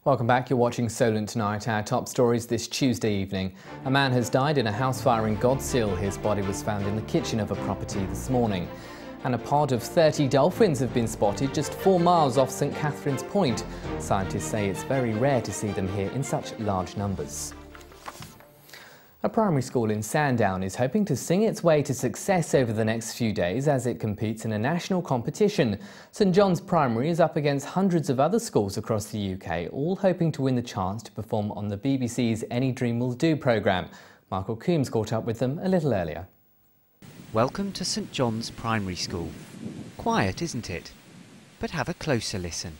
Welcome back. You're watching Solent Tonight. Our top stories this Tuesday evening. A man has died in a house fire in Godsill. His body was found in the kitchen of a property this morning. And a pod of 30 dolphins have been spotted just 4 miles off St Catherine's Point. Scientists say it's very rare to see them here in such large numbers. A primary school in Sandown is hoping to sing its way to success over the next few days as it competes in a national competition. St John's Primary is up against hundreds of other schools across the UK, all hoping to win the chance to perform on the BBC's Any Dream Will Do programme. Michael Coombs caught up with them a little earlier. Welcome to St John's Primary School. Quiet, isn't it? But have a closer listen.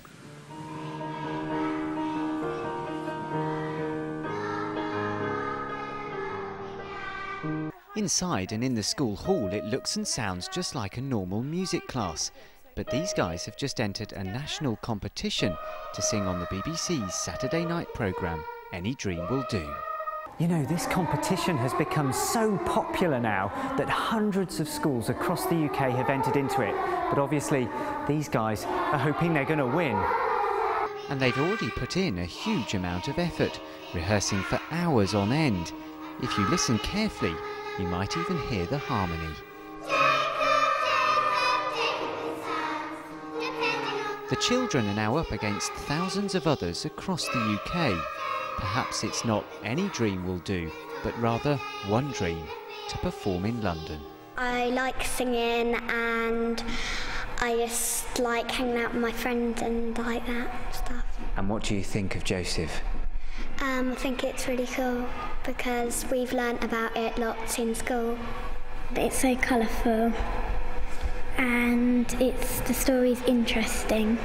Inside and in the school hall it looks and sounds just like a normal music class, but these guys have just entered a national competition to sing on the BBC's Saturday night programme, Any Dream Will Do. You know, this competition has become so popular now that hundreds of schools across the UK have entered into it, but obviously these guys are hoping they're going to win. And they've already put in a huge amount of effort, rehearsing for hours on end. If you listen carefully, you might even hear the harmony. The children are now up against thousands of others across the UK. Perhaps it's not any dream will do, but rather one dream, to perform in London. I like singing and I just like hanging out with my friends and like that stuff. And what do you think of Joseph? I think it's really cool because we've learnt about it lots in school. It's so colourful and the story's interesting.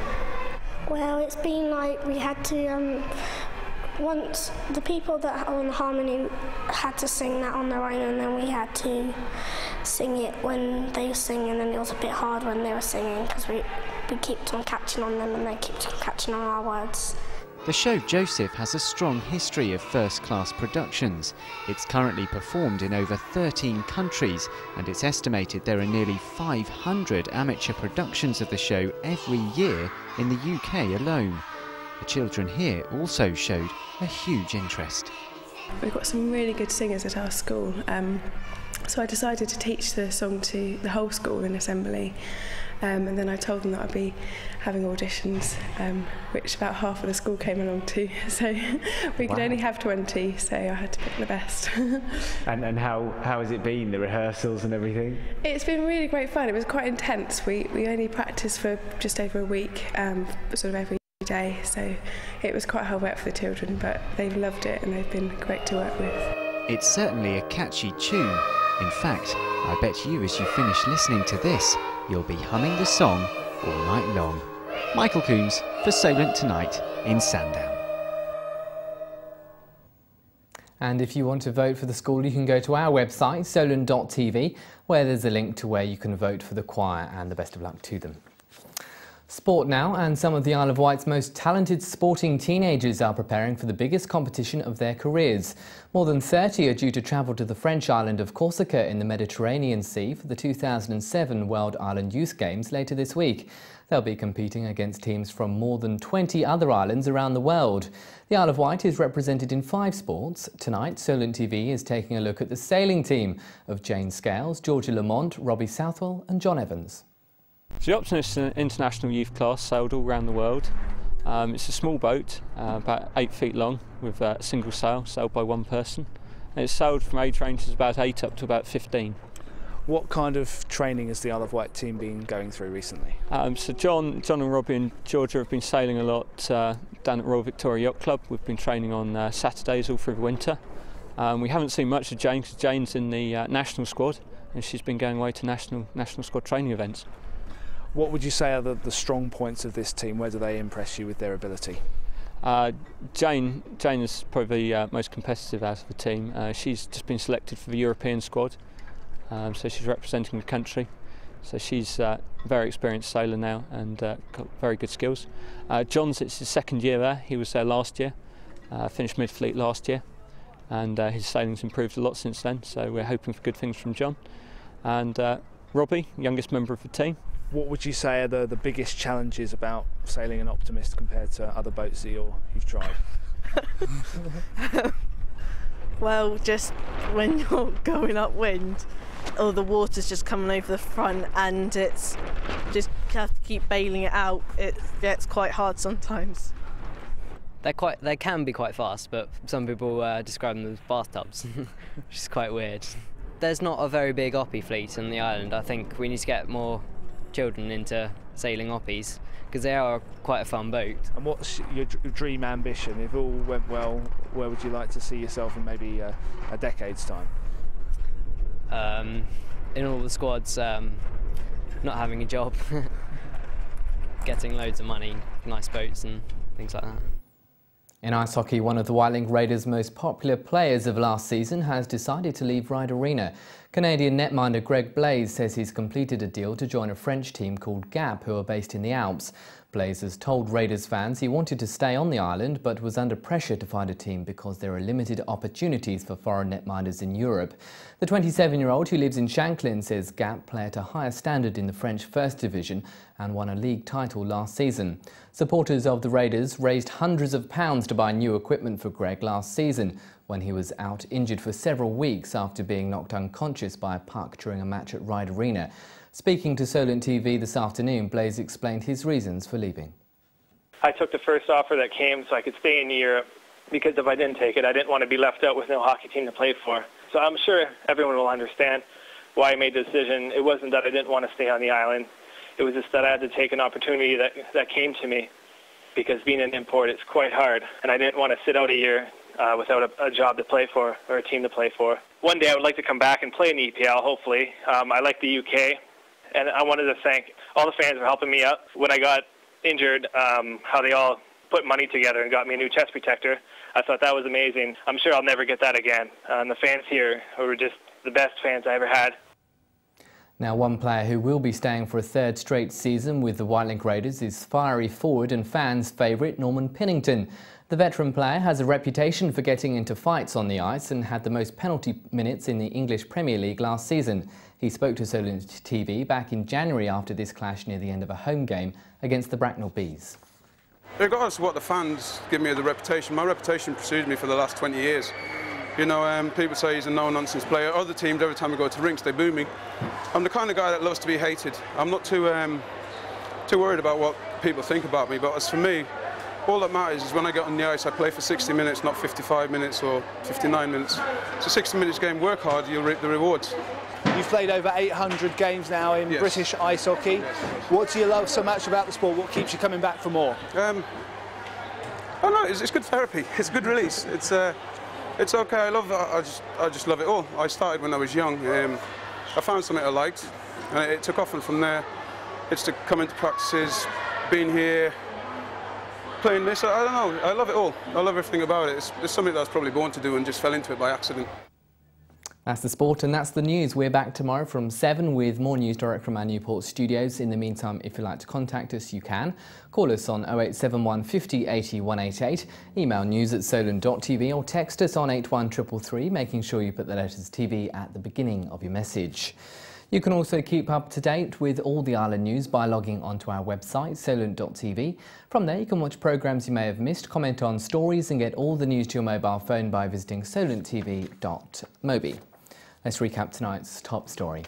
Well, it's been like we had to, once the people that are on the harmony had to sing that on their own, and then we had to sing it when they were singing, and it was a bit hard when they were singing because we kept on catching on them and they kept on catching on our words. The show Joseph has a strong history of first-class productions. It's currently performed in over 13 countries, and it's estimated there are nearly 500 amateur productions of the show every year in the UK alone. The children here also showed a huge interest. We've got some really good singers at our school, so I decided to teach the song to the whole school in assembly. And then I told them that I'd be having auditions, which about half of the school came along to. So we could only have 20, so I had to pick the best. And how has it been, the rehearsals and everything? It's been really great fun. It was quite intense. We only practiced for just over a week, sort of every day. So it was quite hard work for the children, but they've loved it and they've been great to work with. It's certainly a catchy tune. In fact, I bet you as you finish listening to this, you'll be humming the song all night long. Michael Coombs for Solent Tonight in Sandown. And if you want to vote for the school, you can go to our website, solent.tv, where there's a link to where you can vote for the choir, and the best of luck to them. Sport now, and some of the Isle of Wight's most talented sporting teenagers are preparing for the biggest competition of their careers. More than 30 are due to travel to the French island of Corsica in the Mediterranean Sea for the 2007 World Island Youth Games later this week. They'll be competing against teams from more than 20 other islands around the world. The Isle of Wight is represented in 5 sports. Tonight, Solent TV is taking a look at the sailing team of Jane Scales, Georgia Lamont, Robbie Southwell and John Evans. So the Optimist International Youth Class sailed all around the world. It's a small boat, about 8 feet long, with a single sail, sailed by one person. And it's sailed from age ranges about 8 up to about 15. What kind of training has the Isle of Wight team been going through recently? So John and Robbie and Georgia have been sailing a lot down at Royal Victoria Yacht Club. We've been training on Saturdays all through the winter. We haven't seen much of Jane because Jane's in the national squad, and she's been going away to national squad training events. What would you say are the strong points of this team? Where do they impress you with their ability? Jane is probably the most competitive out of the team. She's just been selected for the European squad, so she's representing the country. So she's a very experienced sailor now and got very good skills. John's, it's his 2nd year there. He was there last year, finished mid-fleet last year, and his sailing's improved a lot since then, so we're hoping for good things from John. And Robbie, youngest member of the team, What would you say are the biggest challenges about sailing an Optimist compared to other boats that you've tried? Well, just when you're going upwind, or the water's just coming over the front and it's just you have to keep bailing it out, it gets quite hard sometimes. They can be quite fast, but some people describe them as bathtubs, which is quite weird. There's not a very big oppie fleet on the island. I think we need to get more children into sailing oppies because they are quite a fun boat. And what's your dream ambition? If all went well, where would you like to see yourself in maybe a decade's time? In all the squads, not having a job, getting loads of money, nice boats and things like that. In ice hockey, one of the Wight Raiders' most popular players of last season has decided to leave Ryde Arena. Canadian netminder Greg Blaise says he's completed a deal to join a French team called Gap, who are based in the Alps. Blaise has told Raiders fans he wanted to stay on the island but was under pressure to find a team because there are limited opportunities for foreign netminders in Europe. The 27-year-old, who lives in Shanklin, says Gap play at a higher standard in the French First Division and won a league title last season. Supporters of the Raiders raised hundreds of pounds to buy new equipment for Greg last season, when he was out injured for several weeks after being knocked unconscious by a puck during a match at Ryde Arena. Speaking to Solent TV this afternoon, Blaise explained his reasons for leaving. I took the first offer that came so I could stay in Europe, because if I didn't take it, I didn't want to be left out with no hockey team to play for. So I'm sure everyone will understand why I made the decision. It wasn't that I didn't want to stay on the island. It was just that I had to take an opportunity that came to me, because being an import is quite hard, and I didn't want to sit out a year without a job to play for or a team to play for. One day I would like to come back and play in the EPL, hopefully. I like the UK, and I wanted to thank all the fans for helping me out. When I got injured, how they all put money together and got me a new chest protector, I thought that was amazing. I'm sure I'll never get that again. And the fans here were just the best fans I ever had. Now, one player who will be staying for a third straight season with the Wight Raiders is fiery forward and fans' favourite Norman Pinnington. The veteran player has a reputation for getting into fights on the ice and had the most penalty minutes in the English Premier League last season. He spoke to Solent TV back in January after this clash near the end of a home game against the Bracknell Bees. Regardless of what the fans give me as a reputation, my reputation precedes me for the last 20 years. You know, people say he's a no-nonsense player. Other teams, every time we go to rinks, they boo me. I'm the kind of guy that loves to be hated. I'm not too worried about what people think about me, but as for me, all that matters is when I get on the ice, I play for 60 minutes, not 55 minutes or 59 minutes. It's a 60 minutes game, work hard, you'll reap the rewards. You've played over 800 games now in Yes. British ice hockey. Yes. What do you love so much about the sport? What keeps you coming back for more? I don't know, it's good therapy, it's a good release. It's okay, I love it, I just love it all. I started when I was young. I found something I liked, and it took off, and from there, it's to come into practices, being here, playing this. I don't know, I love it all. I love everything about it. It's something that I was probably born to do and just fell into it by accident. That's the sport and that's the news. We're back tomorrow from 7 with more news direct from our Newport studios. In the meantime, if you'd like to contact us, you can. Call us on 0871 50 80 188, email news@solent.tv or text us on 81333, making sure you put the letters TV at the beginning of your message. You can also keep up to date with all the island news by logging onto our website, solent.tv. From there, you can watch programmes you may have missed, comment on stories and get all the news to your mobile phone by visiting solenttv.mobi. Let's recap tonight's top story.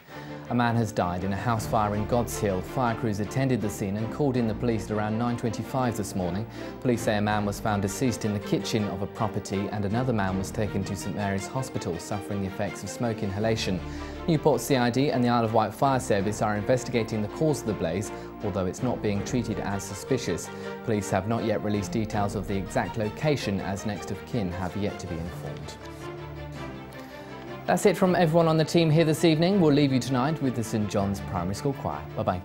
A man has died in a house fire in God's Hill. Fire crews attended the scene and called in the police at around 9:25 this morning. Police say a man was found deceased in the kitchen of a property and another man was taken to St Mary's Hospital suffering the effects of smoke inhalation. Newport CID and the Isle of Wight Fire Service are investigating the cause of the blaze, although it's not being treated as suspicious. Police have not yet released details of the exact location, as next of kin have yet to be informed. That's it from everyone on the team here this evening. We'll leave you tonight with the St John's Primary School Choir. Bye-bye.